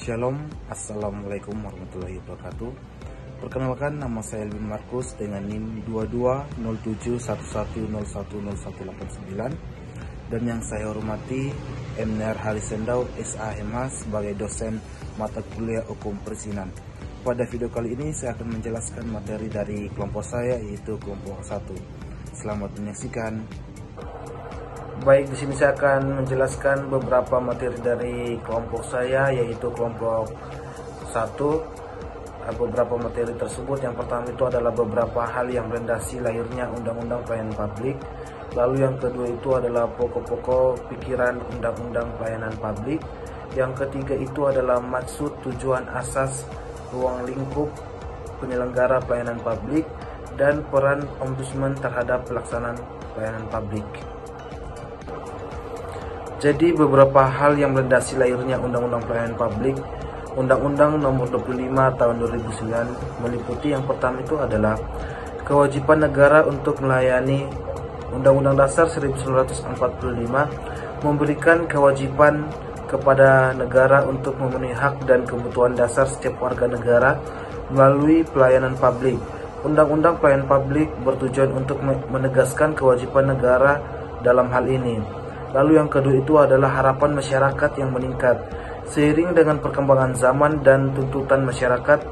Shalom, Assalamualaikum warahmatullahi wabarakatuh. Perkenalkan, nama saya Elvin Markus dengan NIM 220711010189, dan yang saya hormati Emner Harisendau SAMH sebagai dosen mata kuliah Hukum Perizinan. Pada video kali ini saya akan menjelaskan materi dari kelompok saya, yaitu kelompok 1. Selamat menyaksikan. Baik, di sini saya akan menjelaskan beberapa materi dari kelompok saya, yaitu kelompok 1. Beberapa materi tersebut, yang pertama itu adalah beberapa hal yang melandasi lahirnya Undang-Undang Pelayanan Publik. Lalu yang kedua itu adalah pokok-pokok pikiran Undang-Undang Pelayanan Publik. Yang ketiga itu adalah maksud, tujuan, asas, ruang lingkup penyelenggara pelayanan publik, dan peran Ombudsman terhadap pelaksanaan pelayanan publik. Jadi beberapa hal yang melandasi lahirnya Undang-Undang Pelayanan Publik. Undang-Undang Nomor 25 Tahun 2009 meliputi yang pertama itu adalah kewajiban negara untuk melayani. Undang-Undang Dasar 1945 memberikan kewajiban kepada negara untuk memenuhi hak dan kebutuhan dasar setiap warga negara melalui pelayanan publik. Undang-Undang Pelayanan Publik bertujuan untuk menegaskan kewajiban negara dalam hal ini. Lalu yang kedua itu adalah harapan masyarakat yang meningkat. Seiring dengan perkembangan zaman dan tuntutan masyarakat,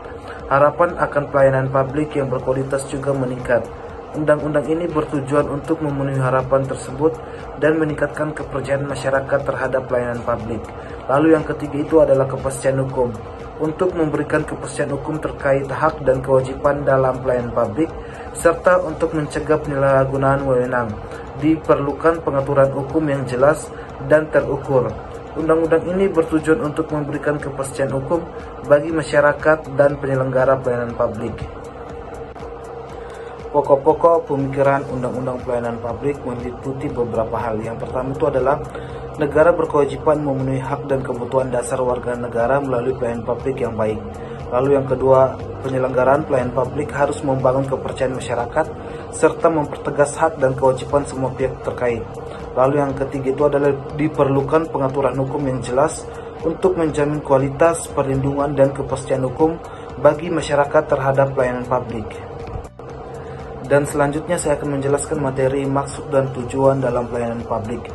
harapan akan pelayanan publik yang berkualitas juga meningkat. Undang-undang ini bertujuan untuk memenuhi harapan tersebut dan meningkatkan kepercayaan masyarakat terhadap pelayanan publik. Lalu yang ketiga itu adalah kepastian hukum. Untuk memberikan kepastian hukum terkait hak dan kewajiban dalam pelayanan publik, serta untuk mencegah penyalahgunaan wewenang, diperlukan pengaturan hukum yang jelas dan terukur. Undang-undang ini bertujuan untuk memberikan kepastian hukum bagi masyarakat dan penyelenggara pelayanan publik. Pokok-pokok pemikiran Undang-Undang Pelayanan Publik meliputi beberapa hal. Yang pertama itu adalah negara berkewajiban memenuhi hak dan kebutuhan dasar warga negara melalui pelayanan publik yang baik. Lalu yang kedua, penyelenggaraan pelayanan publik harus membangun kepercayaan masyarakat serta mempertegas hak dan kewajiban semua pihak terkait. Lalu yang ketiga itu adalah diperlukan pengaturan hukum yang jelas untuk menjamin kualitas, perlindungan, dan kepastian hukum bagi masyarakat terhadap pelayanan publik. Dan selanjutnya saya akan menjelaskan materi maksud dan tujuan dalam pelayanan publik.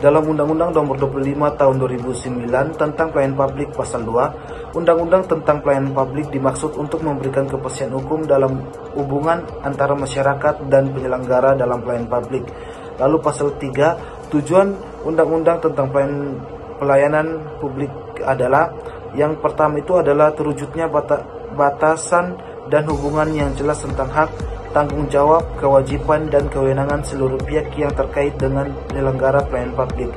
Dalam Undang-Undang Nomor 25 Tahun 2009 tentang Pelayanan Publik Pasal 2, Undang-Undang tentang Pelayanan Publik dimaksud untuk memberikan kepastian hukum dalam hubungan antara masyarakat dan penyelenggara dalam pelayanan publik. Lalu Pasal 3, tujuan Undang-Undang tentang Pelayanan Publik adalah, yang pertama itu adalah terwujudnya batasan dan hubungan yang jelas tentang hak, tanggung jawab, kewajiban, dan kewenangan seluruh pihak yang terkait dengan penyelenggara pelayanan publik.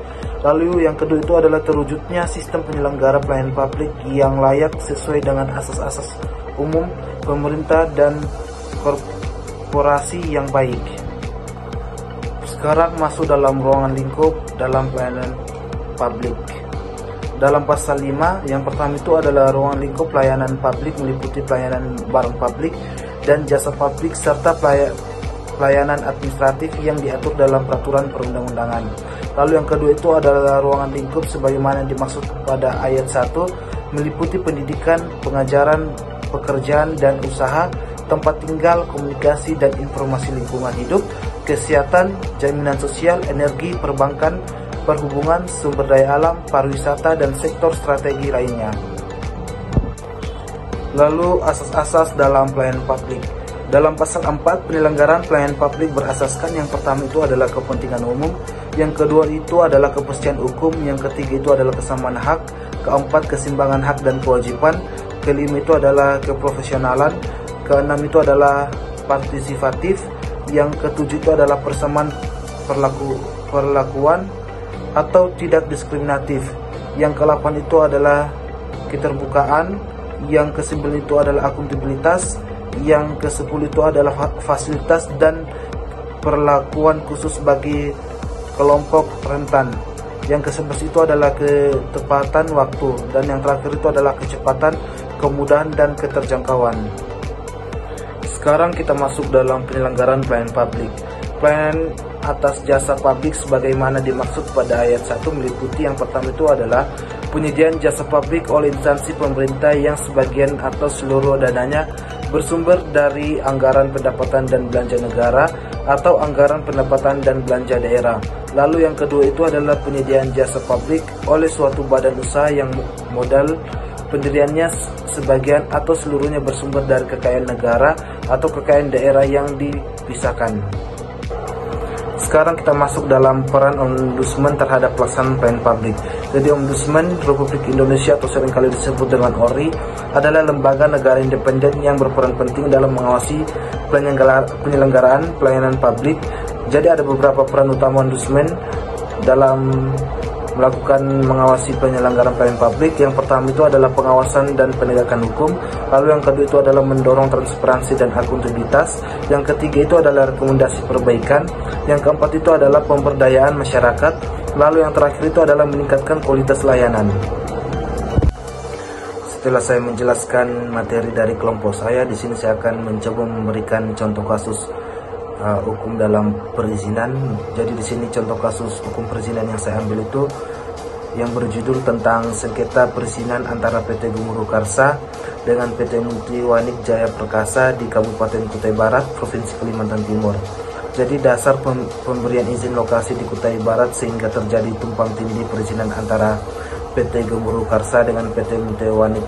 Lalu yang kedua itu adalah terwujudnya sistem penyelenggara pelayanan publik yang layak sesuai dengan asas-asas umum pemerintah dan korporasi yang baik. Sekarang masuk dalam ruangan lingkup dalam pelayanan publik. Dalam pasal 5, yang pertama itu adalah ruang lingkup pelayanan publik meliputi pelayanan barang publik dan jasa publik serta pelayanan administratif yang diatur dalam peraturan perundang-undangan. Lalu yang kedua itu adalah ruangan lingkup sebagaimana dimaksud pada ayat 1, meliputi pendidikan, pengajaran, pekerjaan dan usaha, tempat tinggal, komunikasi dan informasi lingkungan hidup, kesehatan, jaminan sosial, energi, perbankan, perhubungan, sumber daya alam, pariwisata, dan sektor strategi lainnya. Lalu asas-asas dalam pelayanan publik. Dalam pasal 4, penyelenggaraan pelayanan publik berasaskan, yang pertama itu adalah kepentingan umum, yang kedua itu adalah kepastian hukum, yang ketiga itu adalah kesamaan hak, keempat keseimbangan hak dan kewajiban, kelima itu adalah keprofesionalan, keenam itu adalah partisipatif, yang ketujuh itu adalah persamaan perlakuan atau tidak diskriminatif, yang ke-8 itu adalah keterbukaan, yang ke-9 itu adalah akuntabilitas, yang ke-10 itu adalah fasilitas dan perlakuan khusus bagi kelompok rentan, yang ke-11 itu adalah ketepatan waktu, dan yang terakhir itu adalah kecepatan, kemudahan, dan keterjangkauan. Sekarang kita masuk dalam penyelenggaraan pelayanan publik. Pelayanan atas jasa publik sebagaimana dimaksud pada ayat 1 meliputi yang pertama itu adalah Penyediaan jasa publik oleh instansi pemerintah yang sebagian atau seluruh dananya bersumber dari anggaran pendapatan dan belanja negara atau anggaran pendapatan dan belanja daerah. Lalu yang kedua itu adalah penyediaan jasa publik oleh suatu badan usaha yang modal pendiriannya sebagian atau seluruhnya bersumber dari kekayaan negara atau kekayaan daerah yang dipisahkan. Sekarang kita masuk dalam peran Ombudsman terhadap pelaksanaan pelayanan publik. Jadi Ombudsman Republik Indonesia atau seringkali disebut dengan ORI adalah lembaga negara independen yang berperan penting dalam mengawasi penyelenggaraan pelayanan publik. Jadi ada beberapa peran utama Ombudsman dalam mengawasi penyelenggaraan pelayanan publik. Yang pertama itu adalah pengawasan dan penegakan hukum. Lalu yang kedua itu adalah mendorong transparansi dan akuntabilitas. Yang ketiga itu adalah rekomendasi perbaikan. Yang keempat itu adalah pemberdayaan masyarakat. Lalu yang terakhir itu adalah meningkatkan kualitas layanan. Setelah saya menjelaskan materi dari kelompok saya, di sini saya akan mencoba memberikan contoh kasus hukum dalam perizinan. Jadi di sini contoh kasus hukum perizinan yang saya ambil itu yang berjudul tentang sengketa perizinan antara PT Gemuruh Karsa dengan PT Multiwanik Jaya Perkasa di Kabupaten Kutai Barat, Provinsi Kalimantan Timur. Jadi dasar pemberian izin lokasi di Kutai Barat sehingga terjadi tumpang tindih perizinan antara PT Gemuruh Karsa dengan PT Multiwanik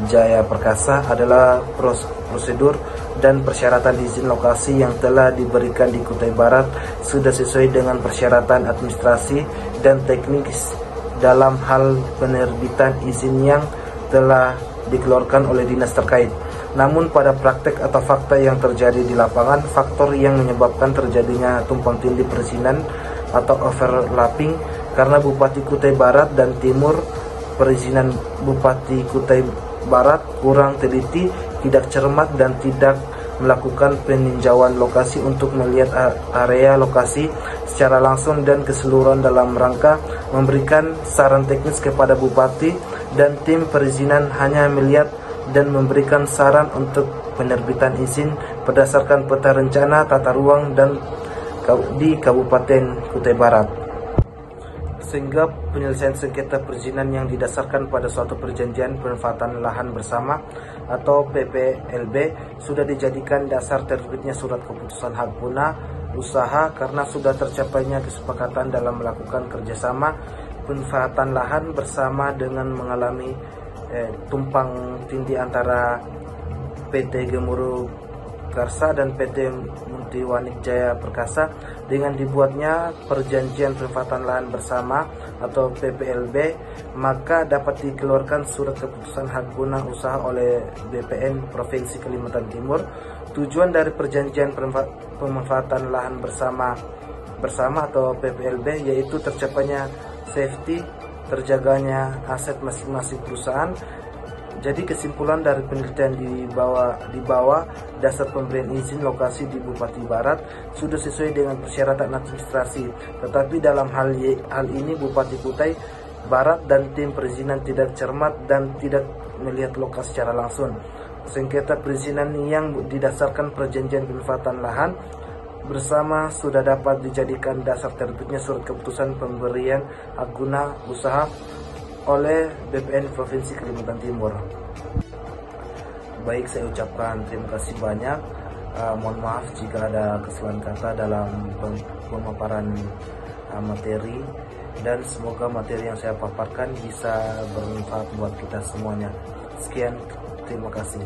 Jaya Perkasa adalah prosedur dan persyaratan izin lokasi yang telah diberikan di Kutai Barat sudah sesuai dengan persyaratan administrasi dan teknis dalam hal penerbitan izin yang telah dikeluarkan oleh dinas terkait. Namun pada praktek atau fakta yang terjadi di lapangan, faktor yang menyebabkan terjadinya tumpang tindih perizinan atau overlapping karena Bupati Kutai Barat dan Timur, perizinan Bupati Kutai Barat kurang teliti, tidak cermat dan tidak melakukan peninjauan lokasi untuk melihat area lokasi secara langsung dan keseluruhan dalam rangka memberikan saran teknis kepada Bupati dan tim perizinan hanya melihat dan memberikan saran untuk penerbitan izin berdasarkan peta rencana tata ruang dan di Kabupaten Kutai Barat. Sehingga penyelesaian sengketa perizinan yang didasarkan pada suatu perjanjian pemanfaatan lahan bersama atau PPLB sudah dijadikan dasar terbitnya surat keputusan hak guna usaha karena sudah tercapainya kesepakatan dalam melakukan kerjasama pemanfaatan lahan bersama dengan mengalami tumpang tindih antara PT Gemuruh Karsa dan PT Multiwanik Jaya Perkasa dengan dibuatnya perjanjian pemanfaatan lahan bersama atau PPLB, maka dapat dikeluarkan surat keputusan hak guna usaha oleh BPN Provinsi Kalimantan Timur. Tujuan dari perjanjian pemanfaatan lahan bersama atau PPLB yaitu tercapainya safety, terjaganya aset masing-masing perusahaan. Jadi kesimpulan dari penelitian di bawah dasar pemberian izin lokasi di Bupati Barat sudah sesuai dengan persyaratan administrasi. Tetapi dalam hal ini Bupati Kutai Barat dan tim perizinan tidak cermat dan tidak melihat lokasi secara langsung. Sengketa perizinan yang didasarkan perjanjian pemanfaatan lahan bersama sudah dapat dijadikan dasar terbitnya surat keputusan pemberian hak guna usaha oleh BPN Provinsi Kalimantan Timur. Baik, saya ucapkan terima kasih banyak. Mohon maaf jika ada kesalahan kata dalam pemaparan materi, dan semoga materi yang saya paparkan bisa bermanfaat buat kita semuanya. Sekian, terima kasih.